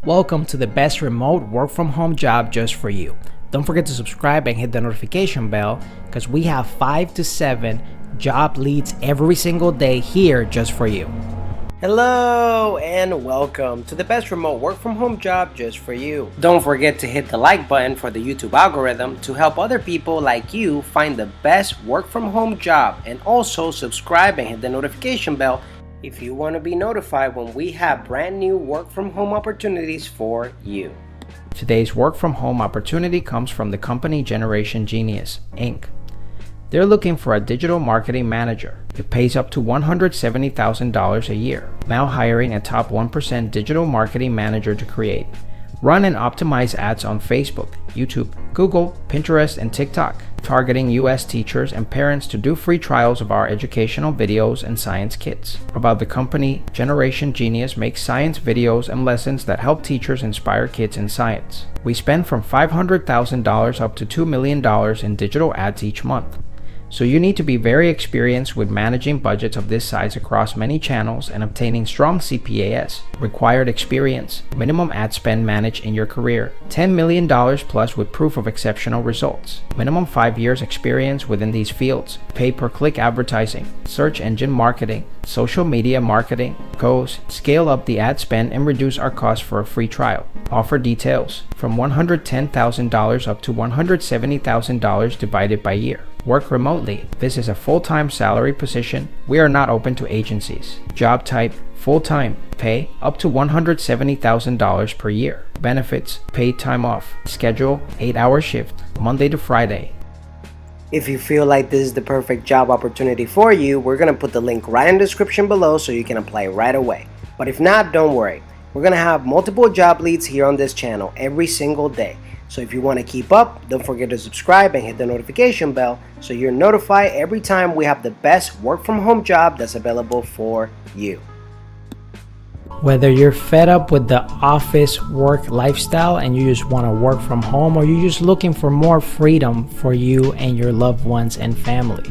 Welcome to the best remote work from home job just for you. Don't forget to subscribe and hit the notification bell because we have 5 to 7 job leads every single day here just for you. Hello and welcome to the best remote work from home job just for you. Don't forget to hit the like button for the YouTube algorithm to help other people like you find the best work from home job, and also subscribe and hit the notification bell if you want to be notified when we have brand new work from home opportunities for you. Today's work from home opportunity comes from the company Generation Genius, Inc. They're looking for a digital marketing manager. It pays up to $170,000 a year. Now hiring a top 1% digital marketing manager to create, run and optimize ads on Facebook, YouTube, Google, Pinterest, and TikTok, targeting U.S. teachers and parents to do free trials of our educational videos and science kits. About the company, Generation Genius makes science videos and lessons that help teachers inspire kids in science. We spend from $500,000 up to $2 million in digital ads each month. So you need to be very experienced with managing budgets of this size across many channels and obtaining strong CPAS. Required experience, minimum ad spend managed in your career, $10 million plus with proof of exceptional results. Minimum 5 years experience within these fields. Pay per click advertising, search engine marketing, social media marketing, goals, scale up the ad spend and reduce our cost for a free trial. Offer details from $110,000 up to $170,000 divided by year. Work remotely. This is a full-time salary position. We are not open to agencies. Job type, full-time. Pay up to $170,000 per year. Benefits, paid time off. Schedule, 8-hour shift, Monday to Friday. If you feel like this is the perfect job opportunity for you, we're going to put the link right in the description below so you can apply right away. But if not, don't worry. We're going to have multiple job leads here on this channel every single day. So if you want to keep up, don't forget to subscribe and hit the notification bell so you're notified every time we have the best work from home job that's available for you. Whether you're fed up with the office work lifestyle and you just want to work from home, or you're just looking for more freedom for you and your loved ones and family,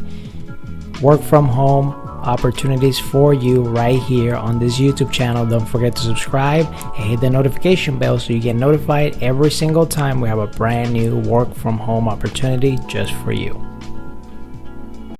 work from home opportunities for you right here on this YouTube channel. Don't forget to subscribe and hit the notification bell so you get notified every single time we have a brand new work from home opportunity just for you.